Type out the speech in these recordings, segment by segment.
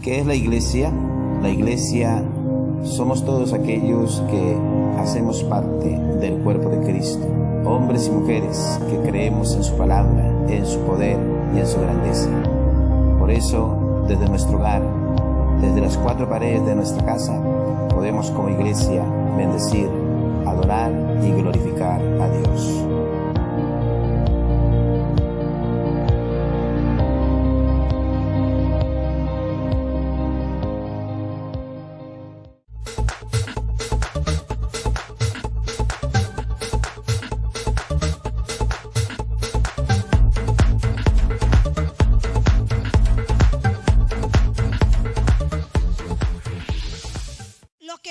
¿Qué es la iglesia? La iglesia somos todos aquellos que hacemos parte del cuerpo de Cristo, hombres y mujeres que creemos en su palabra, en su poder y en su grandeza. Por eso, desde nuestro hogar, desde las cuatro paredes de nuestra casa, podemos como iglesia bendecir, adorar y glorificar a Dios.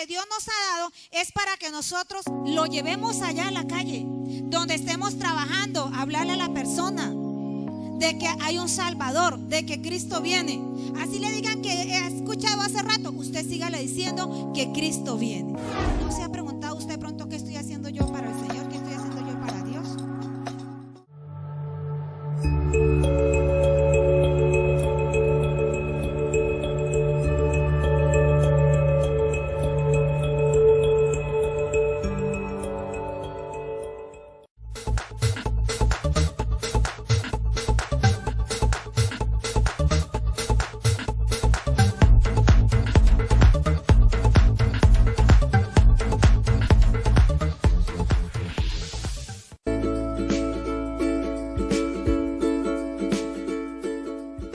Dios nos ha dado es para que nosotros lo llevemos allá a la calle, donde estemos trabajando, hablarle a la persona de que hay un Salvador, de que Cristo viene. Así le digan que he escuchado hace rato, usted sígale diciendo que Cristo viene. ¿No se ha preguntado usted pronto qué estoy haciendo yo para el Señor? ¿Qué estoy haciendo yo para Dios?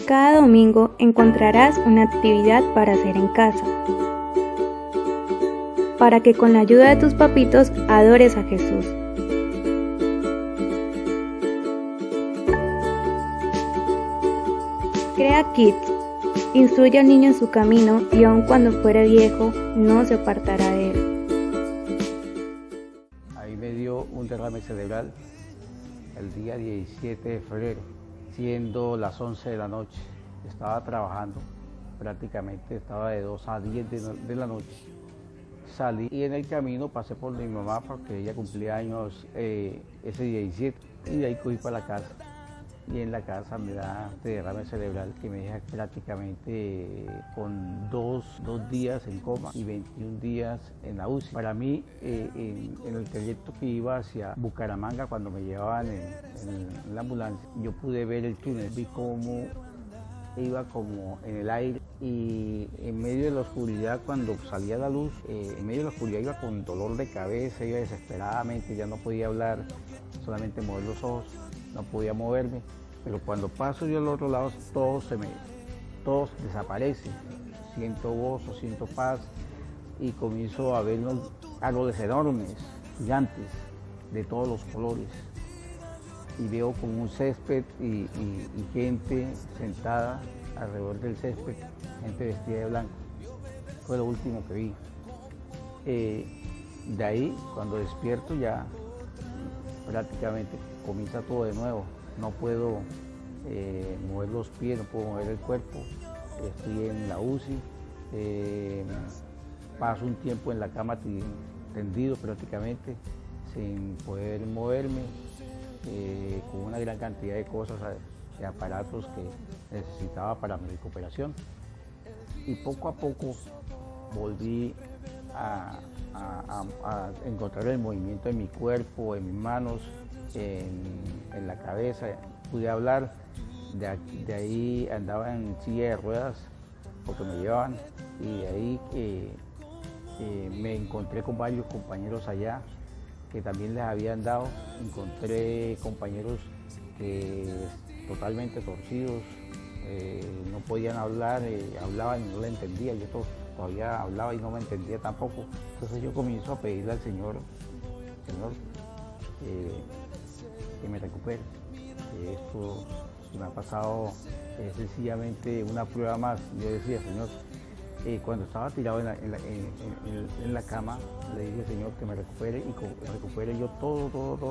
Cada domingo encontrarás una actividad para hacer en casa, para que con la ayuda de tus papitos adores a Jesús. Crea Kids, instruye al niño en su camino y aun cuando fuere viejo, no se apartará de él. Ahí me dio un derrame cerebral el día 17 de febrero. Siendo las 11 de la noche, estaba trabajando, prácticamente estaba de 2 a 10 de la noche. Salí y en el camino pasé por mi mamá porque ella cumplía años ese 17 y de ahí cogí para la casa. Y en la casa me da este derrame cerebral que me deja prácticamente con dos días en coma y 21 días en la UCI. Para mí, en el trayecto que iba hacia Bucaramanga, cuando me llevaban en la ambulancia, yo pude ver el túnel, vi cómo iba como en el aire y en medio de la oscuridad, cuando salía la luz, en medio de la oscuridad iba con dolor de cabeza, iba desesperadamente, ya no podía hablar, solamente mover los ojos. No podía moverme, pero cuando paso yo al otro lado, todos desaparecen. Siento gozo, siento paz y comienzo a ver unos árboles enormes, gigantes, de todos los colores. Y veo como un césped y gente sentada alrededor del césped, gente vestida de blanco. Fue lo último que vi. De ahí, cuando despierto ya prácticamente comienza todo de nuevo, no puedo mover los pies, no puedo mover el cuerpo, estoy en la UCI, paso un tiempo en la cama tendido prácticamente, sin poder moverme, con una gran cantidad de cosas, de aparatos que necesitaba para mi recuperación. Y poco a poco volví a encontrar el movimiento en mi cuerpo, en mis manos, en la cabeza, pude hablar. De ahí andaba en silla de ruedas porque me llevaban y de ahí me encontré con varios compañeros allá que también les habían dado. Encontré compañeros totalmente torcidos, no podían hablar, hablaban y no le entendía, yo todavía hablaba y no me entendía tampoco. Entonces yo comienzo a pedirle al Señor, que me recupere. Esto que me ha pasado es sencillamente una prueba más. Yo decía, Señor, cuando estaba tirado en la cama, le dije, Señor, que me recupere y que recupere yo todo como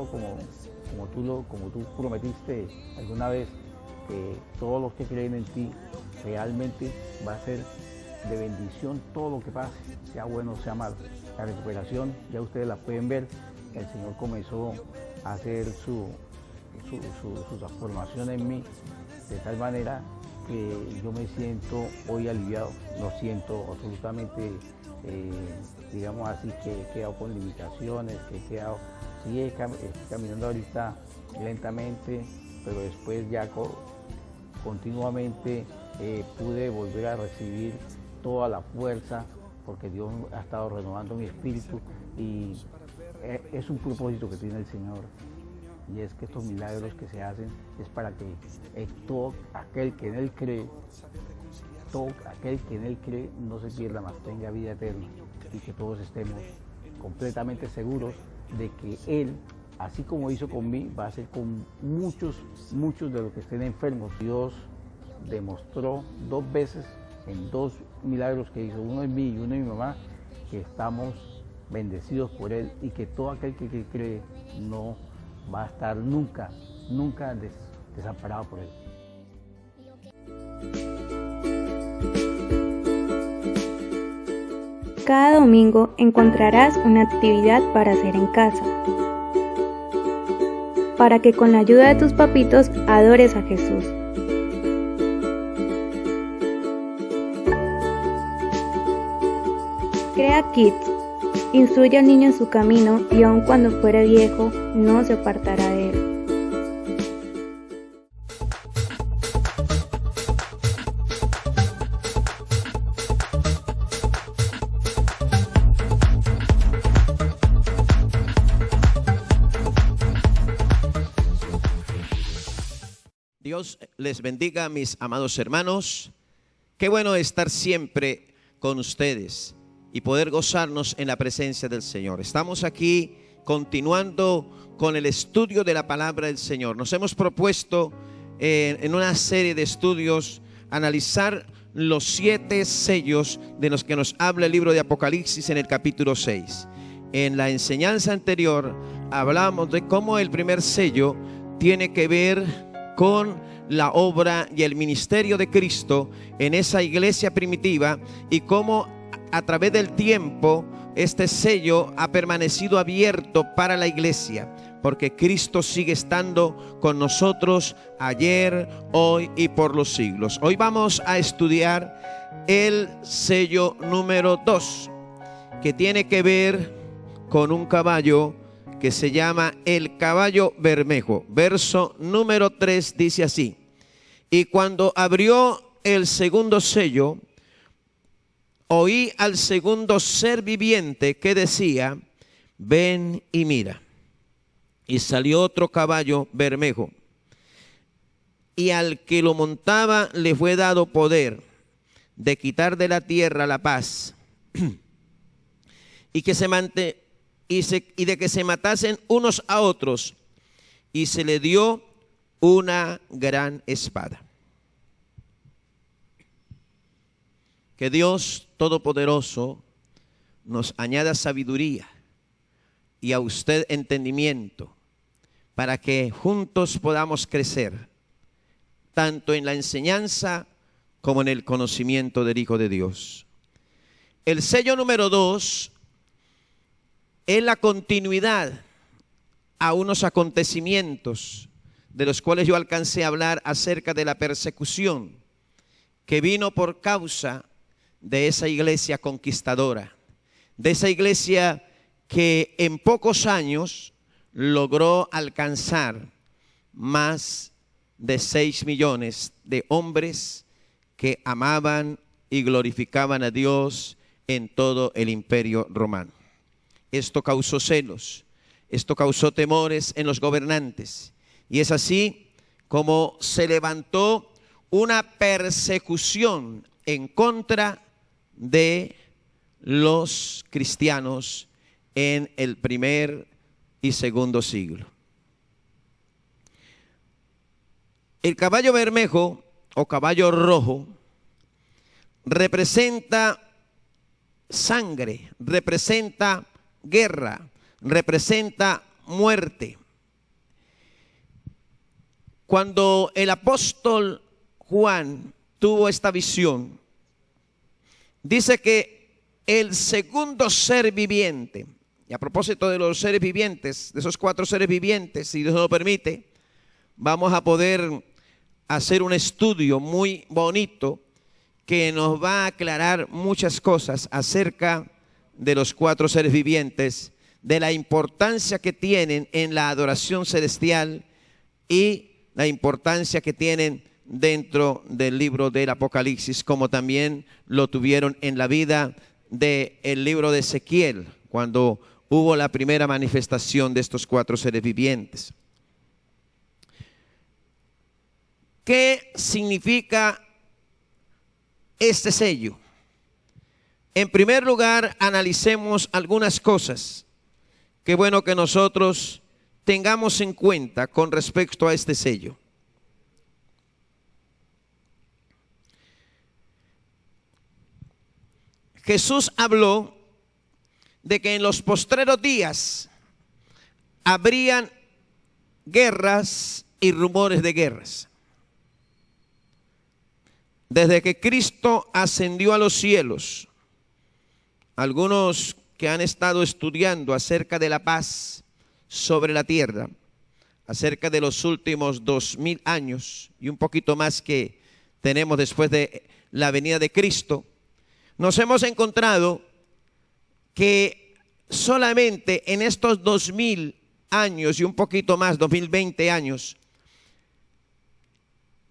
tú prometiste alguna vez, que todos los que creen en ti realmente va a ser de bendición todo lo que pase, sea bueno o sea malo. La recuperación, ya ustedes la pueden ver, el Señor comenzó a hacer su transformación en mí, de tal manera que yo me siento hoy aliviado, no siento absolutamente, digamos así, que he quedado con limitaciones, que he quedado, sí, estoy caminando ahorita lentamente, pero después ya continuamente pude volver a recibir toda la fuerza, porque Dios ha estado renovando mi espíritu y es un propósito que tiene el Señor. Y es que estos milagros que se hacen es para que todo aquel que en Él cree, no se pierda más, tenga vida eterna, y que todos estemos completamente seguros de que Él, así como hizo con mí, va a hacer con muchos de los que estén enfermos. Dios demostró 2 veces en 2 milagros que hizo, uno en mí y uno en mi mamá, que estamos bendecidos por Él y que todo aquel que cree no va a estar nunca desamparado por Él. Cada domingo encontrarás una actividad para hacer en casa, para que con la ayuda de tus papitos adores a Jesús. Crea Kids. Instruye al niño en su camino y aun cuando fuere viejo, no se apartará de él. Dios les bendiga, mis amados hermanos. Qué bueno estar siempre con ustedes y poder gozarnos en la presencia del Señor. Estamos aquí continuando con el estudio de la palabra del Señor. Nos hemos propuesto en una serie de estudios analizar los 7 sellos de los que nos habla el libro de Apocalipsis en el capítulo 6. En la enseñanza anterior hablamos de cómo el primer sello tiene que ver con la obra y el ministerio de Cristo en esa iglesia primitiva y cómo a través del tiempo este sello ha permanecido abierto para la iglesia, porque Cristo sigue estando con nosotros ayer, hoy y por los siglos. Hoy vamos a estudiar el sello número 2, que tiene que ver con un caballo que se llama el caballo bermejo. Verso número 3 dice así: y cuando abrió el segundo sello, oí al segundo ser viviente que decía: ven y mira. Y salió otro caballo bermejo, y al que lo montaba le fue dado poder de quitar de la tierra la paz, y de que se matasen unos a otros, y se le dio una gran espada. Que Dios Todopoderoso nos añada sabiduría y a usted entendimiento, para que juntos podamos crecer, tanto en la enseñanza como en el conocimiento del Hijo de Dios. El sello número 2 es la continuidad a unos acontecimientos de los cuales yo alcancé a hablar acerca de la persecución que vino por causa de esa iglesia conquistadora, de esa iglesia que en pocos años logró alcanzar más de 6 millones de hombres que amaban y glorificaban a Dios en todo el imperio romano. Esto causó celos, esto causó temores en los gobernantes, y es así como se levantó una persecución en contra de los cristianos en el primer y segundo siglo. El caballo bermejo o caballo rojo representa sangre, representa guerra, representa muerte. Cuando el apóstol Juan tuvo esta visión, dice que el segundo ser viviente, y a propósito de los seres vivientes, de esos 4 seres vivientes, si Dios nos lo permite, vamos a poder hacer un estudio muy bonito que nos va a aclarar muchas cosas acerca de los 4 seres vivientes, de la importancia que tienen en la adoración celestial y la importancia que tienen dentro del libro del Apocalipsis, como también lo tuvieron en la vida del libro de Ezequiel, cuando hubo la primera manifestación de estos 4 seres vivientes. ¿Qué significa este sello? En primer lugar, analicemos algunas cosas que bueno que nosotros tengamos en cuenta con respecto a este sello. Jesús habló de que en los postreros días habrían guerras y rumores de guerras. Desde que Cristo ascendió a los cielos, algunos que han estado estudiando acerca de la paz sobre la tierra, acerca de los últimos 2000 años y un poquito más que tenemos después de la venida de Cristo, nos hemos encontrado que solamente en estos 2000 años y un poquito más, 2020 años,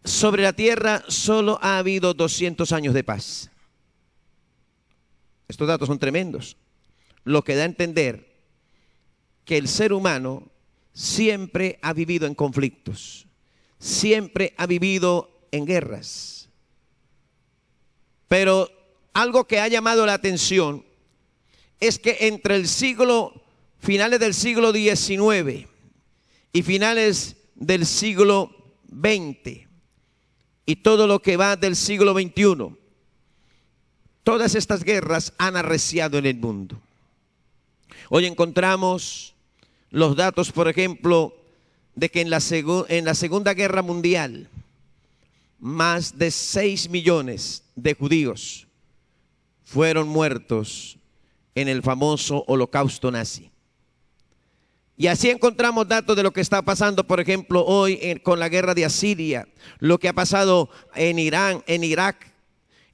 sobre la tierra solo ha habido 200 años de paz. Estos datos son tremendos, lo que da a entender que el ser humano siempre ha vivido en conflictos, siempre ha vivido en guerras. Pero algo que ha llamado la atención es que entre finales del siglo XIX y finales del siglo XX y todo lo que va del siglo XXI, todas estas guerras han arreciado en el mundo. Hoy encontramos los datos, por ejemplo, de que en la Segunda Guerra Mundial, más de 6 millones de judíos fueron muertos en el famoso holocausto nazi. Y así encontramos datos de lo que está pasando, por ejemplo, hoy con la guerra de Asiria, lo que ha pasado en Irán, en Irak,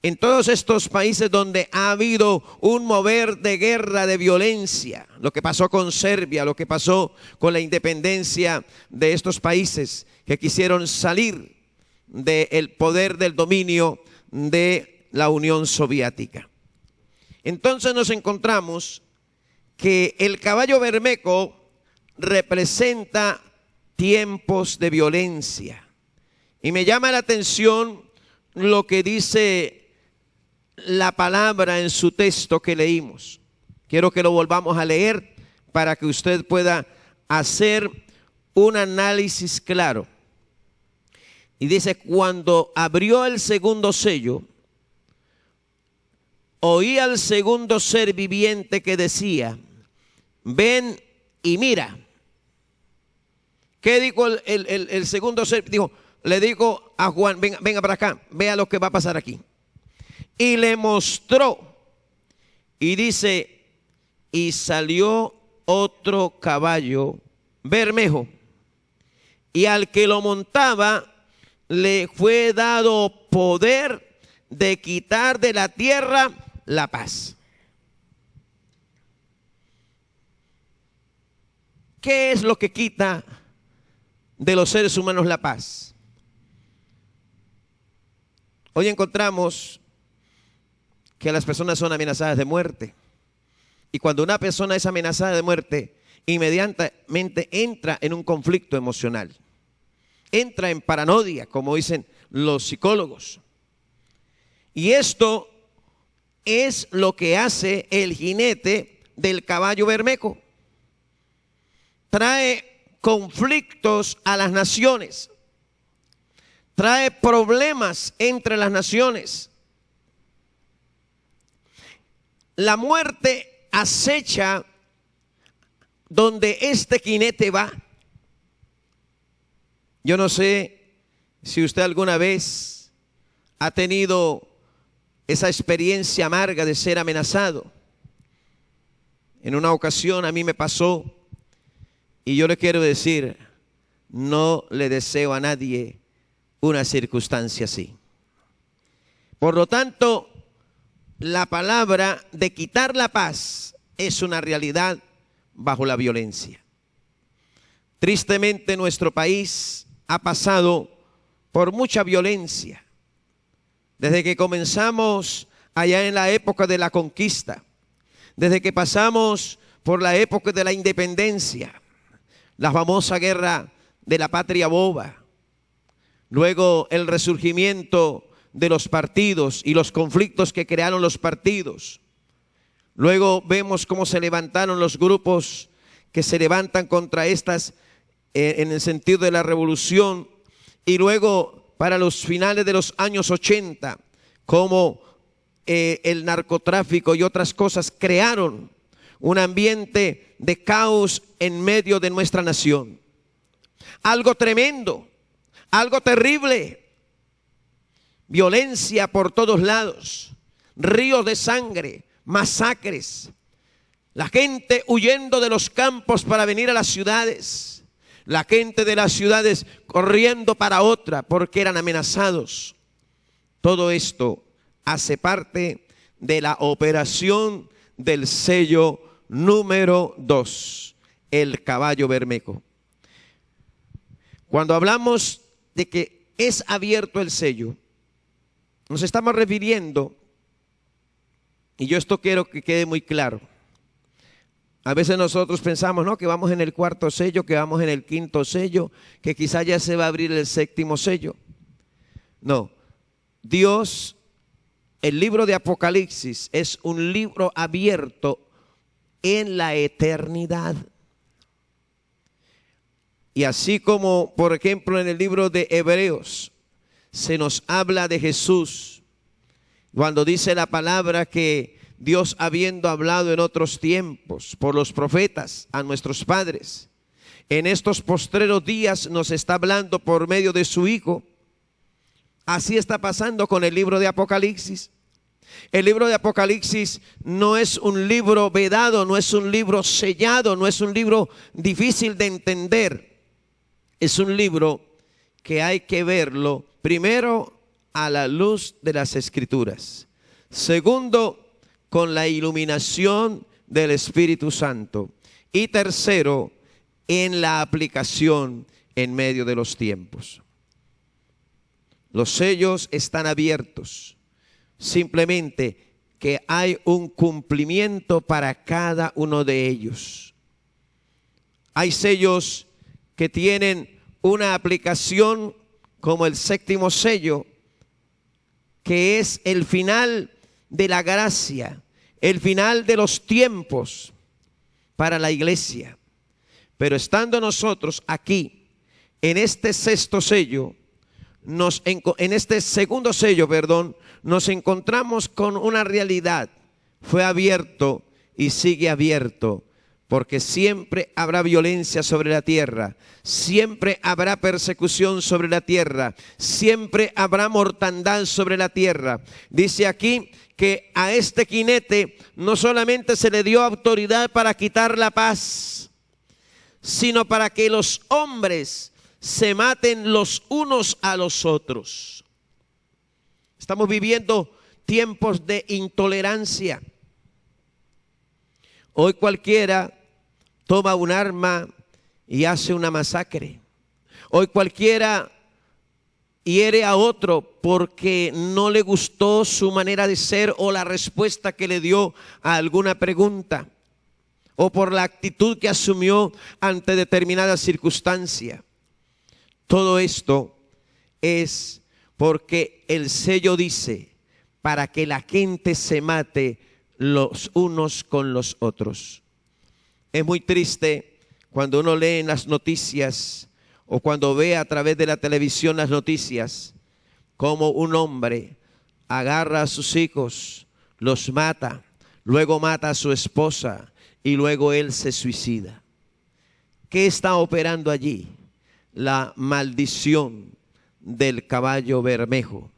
en todos estos países donde ha habido un mover de guerra, de violencia, lo que pasó con Serbia, lo que pasó con la independencia de estos países que quisieron salir del poder del dominio de la Unión Soviética. Entonces nos encontramos que el caballo bermejo representa tiempos de violencia. Y me llama la atención lo que dice la palabra en su texto que leímos. Quiero que lo volvamos a leer para que usted pueda hacer un análisis claro. Y dice: cuando abrió el segundo sello, oí al segundo ser viviente que decía: ven y mira. ¿Qué dijo el segundo ser? Le dijo a Juan: venga para acá, vea lo que va a pasar aquí. Y le mostró, y dice: y salió otro caballo bermejo, y al que lo montaba le fue dado poder de quitar de la tierra la paz. ¿Qué es lo que quita de los seres humanos la paz? Hoy encontramos que las personas son amenazadas de muerte. Y cuando una persona es amenazada de muerte, inmediatamente entra en un conflicto emocional. Entra en paranoia, como dicen los psicólogos. Y esto es lo que hace el jinete del caballo bermejo. Trae conflictos a las naciones. Trae problemas entre las naciones. La muerte acecha donde este jinete va. Yo no sé si usted alguna vez ha tenido esa experiencia amarga de ser amenazado. En una ocasión a mí me pasó, y yo le quiero decir, no le deseo a nadie una circunstancia así. Por lo tanto, la palabra de quitar la paz es una realidad bajo la violencia. Tristemente, nuestro país ha pasado por mucha violencia. Desde que comenzamos allá en la época de la conquista, desde que pasamos por la época de la independencia, la famosa guerra de la patria boba, luego el resurgimiento de los partidos y los conflictos que crearon los partidos. Luego vemos cómo se levantaron los grupos que se levantan contra estas en el sentido de la revolución, y luego para los finales de los años 80, como el narcotráfico y otras cosas crearon un ambiente de caos en medio de nuestra nación. Algo tremendo, algo terrible. Violencia por todos lados, ríos de sangre, masacres. La gente huyendo de los campos para venir a las ciudades. La gente de las ciudades corriendo para otra porque eran amenazados. Todo esto hace parte de la operación del sello número 2, el caballo bermejo. Cuando hablamos de que es abierto el sello, nos estamos refiriendo, y yo esto quiero que quede muy claro. A veces nosotros pensamos, no, que vamos en el 4.º sello, que vamos en el 5.º sello, que quizá ya se va a abrir el 7.º sello. No, Dios, el libro de Apocalipsis es un libro abierto en la eternidad. Y así como, por ejemplo, en el libro de Hebreos se nos habla de Jesús, cuando dice la palabra que Dios, habiendo hablado en otros tiempos por los profetas a nuestros padres, en estos postreros días nos está hablando por medio de su Hijo. Así está pasando con el libro de Apocalipsis. El libro de Apocalipsis no es un libro vedado, no es un libro sellado, no es un libro difícil de entender. Es un libro que hay que verlo primero a la luz de las Escrituras. Segundo, con la iluminación del Espíritu Santo. Y tercero, en la aplicación en medio de los tiempos. Los sellos están abiertos. Simplemente que hay un cumplimiento para cada uno de ellos. Hay sellos que tienen una aplicación como el 7.º sello, que es el final de la gracia, el final de los tiempos para la iglesia. Pero estando nosotros aquí, en este 6.º sello, en este 2.º sello, nos encontramos con una realidad. Fue abierto y sigue abierto, porque siempre habrá violencia sobre la tierra, siempre habrá persecución sobre la tierra, siempre habrá mortandad sobre la tierra. Dice aquí que a este jinete no solamente se le dio autoridad para quitar la paz, sino para que los hombres se maten los unos a los otros. Estamos viviendo tiempos de intolerancia. Hoy cualquiera toma un arma y hace una masacre. Hoy cualquiera hiere a otro porque no le gustó su manera de ser o la respuesta que le dio a alguna pregunta, o por la actitud que asumió ante determinada circunstancia. Todo esto es porque el sello dice para que la gente se mate los unos con los otros. Es muy triste cuando uno lee en las noticias o cuando ve a través de la televisión las noticias, cómo un hombre agarra a sus hijos, los mata, luego mata a su esposa y luego él se suicida. ¿Qué está operando allí? La maldición del caballo bermejo.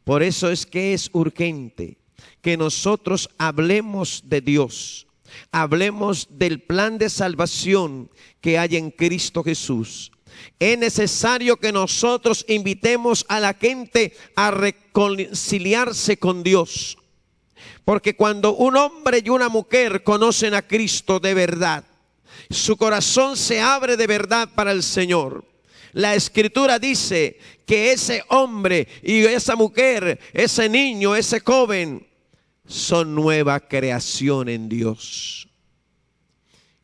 Por eso es que es urgente que nosotros hablemos de Dios, hablemos del plan de salvación que hay en Cristo Jesús. Es necesario que nosotros invitemos a la gente a reconciliarse con Dios. Porque cuando un hombre y una mujer conocen a Cristo de verdad, su corazón se abre de verdad para el Señor. La Escritura dice que ese hombre y esa mujer, ese niño, ese joven, son nueva creación en Dios.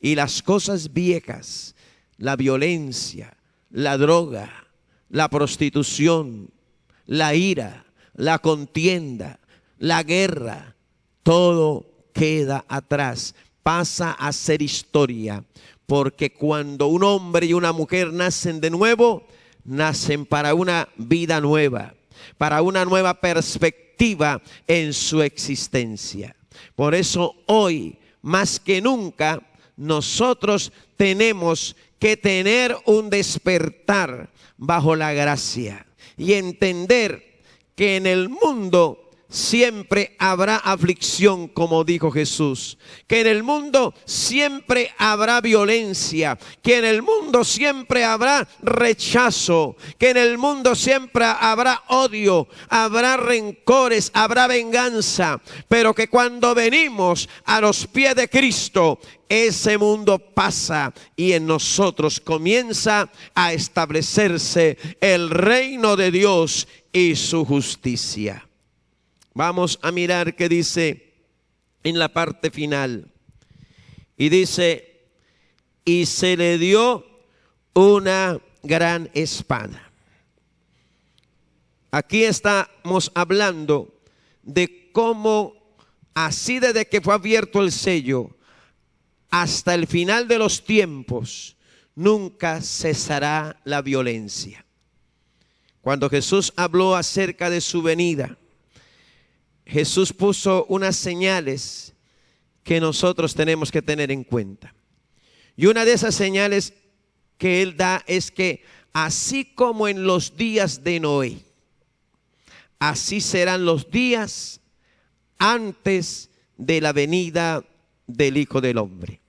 Y las cosas viejas, la violencia, la droga, la prostitución, la ira, la contienda, la guerra, todo queda atrás, pasa a ser historia. Porque cuando un hombre y una mujer nacen de nuevo, nacen para una vida nueva, para una nueva perspectiva en su existencia. Por eso hoy, más que nunca, nosotros tenemos que tener un despertar bajo la gracia y entender que en el mundo siempre habrá aflicción, como dijo Jesús, que en el mundo siempre habrá violencia, que en el mundo siempre habrá rechazo, que en el mundo siempre habrá odio, habrá rencores, habrá venganza, pero que cuando venimos a los pies de Cristo, ese mundo pasa y en nosotros comienza a establecerse el reino de Dios y su justicia. Vamos a mirar qué dice en la parte final. Y dice, y se le dio una gran espada. Aquí estamos hablando de cómo, así desde que fue abierto el sello hasta el final de los tiempos, nunca cesará la violencia. Cuando Jesús habló acerca de su venida, Jesús puso unas señales que nosotros tenemos que tener en cuenta. Y una de esas señales que Él da es que así como en los días de Noé, así serán los días antes de la venida del Hijo del Hombre.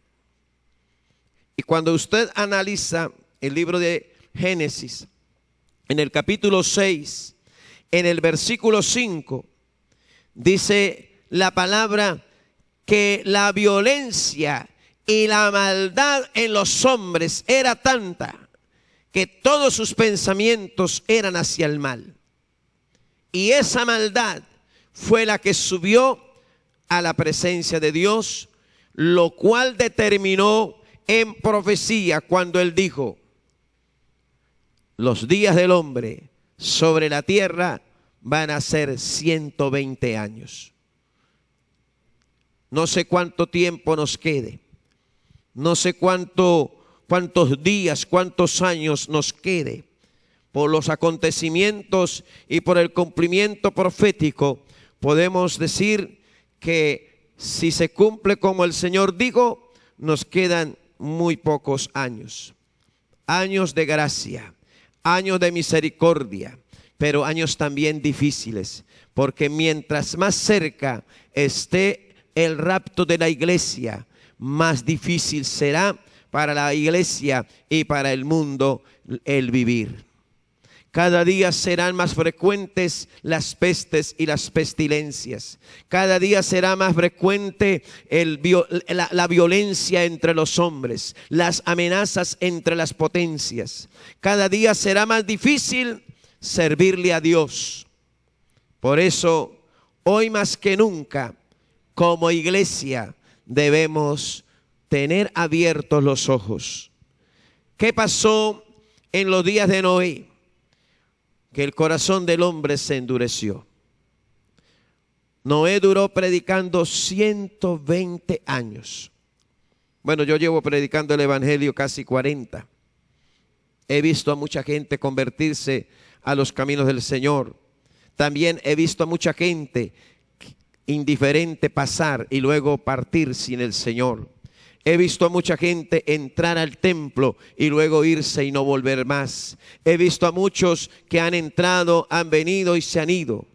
Y cuando usted analiza el libro de Génesis, en el capítulo 6, en el versículo 5, dice la palabra que la violencia y la maldad en los hombres era tanta que todos sus pensamientos eran hacia el mal. Y esa maldad fue la que subió a la presencia de Dios, lo cual determinó en profecía cuando Él dijo: los días del hombre sobre la tierra van a ser 120 años. No sé cuánto tiempo nos quede. No sé cuántos días, cuántos años nos quede. Por los acontecimientos y por el cumplimiento profético, podemos decir que si se cumple como el Señor dijo, nos quedan muy pocos años. Años de gracia, años de misericordia, pero años también difíciles, porque mientras más cerca esté el rapto de la iglesia, más difícil será para la iglesia y para el mundo el vivir. Cada día serán más frecuentes las pestes y las pestilencias. Cada día será más frecuente la violencia entre los hombres, las amenazas entre las potencias. Cada día será más difícil servirle a Dios. Por eso, hoy más que nunca, como iglesia, debemos tener abiertos los ojos. ¿Qué pasó en los días de Noé? Que el corazón del hombre se endureció. Noé duró predicando 120 años. Bueno, yo llevo predicando el evangelio casi 40. He visto a mucha gente convertirse a los caminos del Señor. También he visto a mucha gente indiferente pasar y luego partir sin el Señor. He visto a mucha gente entrar al templo y luego irse y no volver más. He visto a muchos que han entrado, han venido y se han ido.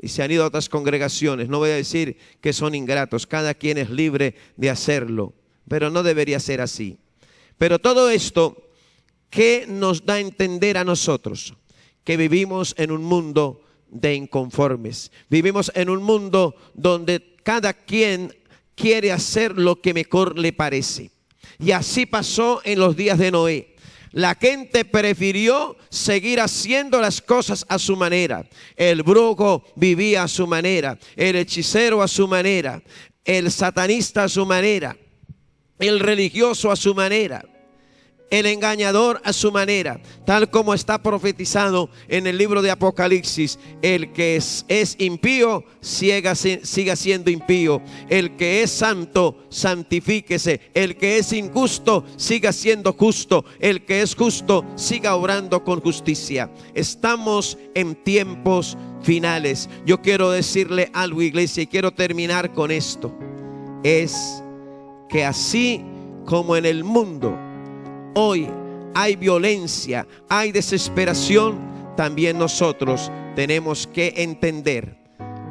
Y se han ido a otras congregaciones. No voy a decir que son ingratos. Cada quien es libre de hacerlo. Pero no debería ser así. Pero todo esto ¿Qué nos da a entender a nosotros? Que vivimos en un mundo de inconformes. Vivimos en un mundo donde cada quien quiere hacer lo que mejor le parece. Y así pasó en los días de Noé. La gente prefirió seguir haciendo las cosas a su manera. El brujo vivía a su manera, el hechicero a su manera, el satanista a su manera, el religioso a su manera, el engañador a su manera, tal como está profetizado en el libro de Apocalipsis. El que es impío, siga siendo impío. El que es santo, santifíquese. El que es injusto, siga siendo justo. El que es justo, siga obrando con justicia. Estamos en tiempos finales. Yo quiero decirle algo, iglesia, y quiero terminar con esto. Es que así como en el mundo hoy hay violencia, hay desesperación, también nosotros tenemos que entender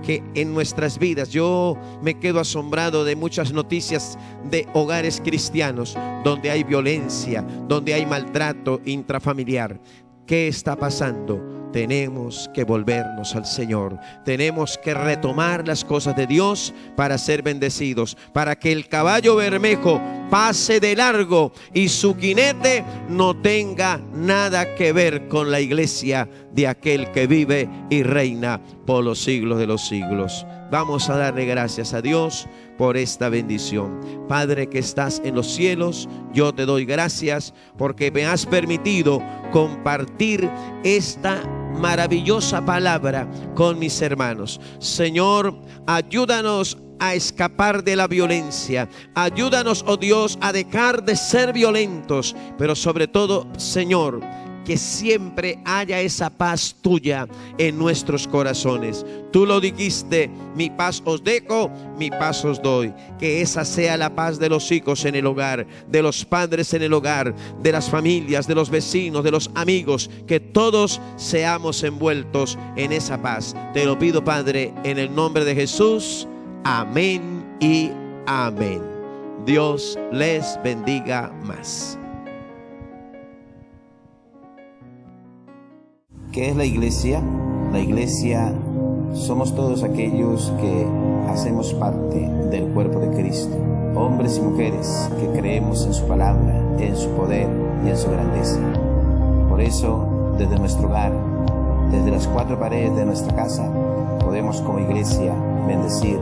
que en nuestras vidas, yo me quedo asombrado de muchas noticias de hogares cristianos donde hay violencia, donde hay maltrato intrafamiliar. ¿Qué está pasando? Tenemos que volvernos al Señor. Tenemos que retomar las cosas de Dios para ser bendecidos, para que el caballo bermejo pase de largo y su jinete no tenga nada que ver con la iglesia de aquel que vive y reina por los siglos de los siglos. Vamos a darle gracias a Dios por esta bendición. Padre que estás en los cielos, yo te doy gracias porque me has permitido compartir esta maravillosa palabra con mis hermanos. Señor, ayúdanos a escapar de la violencia. Ayúdanos, oh Dios, a dejar de ser violentos, pero sobre todo, Señor, que siempre haya esa paz tuya en nuestros corazones. Tú lo dijiste: mi paz os dejo, mi paz os doy. Que esa sea la paz de los hijos en el hogar, de los padres en el hogar, de las familias, de los vecinos, de los amigos. Que todos seamos envueltos en esa paz. Te lo pido, Padre, en el nombre de Jesús. Amén y amén. Dios les bendiga más. ¿Qué es la iglesia? La iglesia somos todos aquellos que hacemos parte del cuerpo de Cristo. Hombres y mujeres que creemos en su palabra, en su poder y en su grandeza. Por eso, desde nuestro hogar, desde las cuatro paredes de nuestra casa, podemos como iglesia bendecir,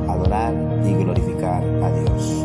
adorar y glorificar a Dios.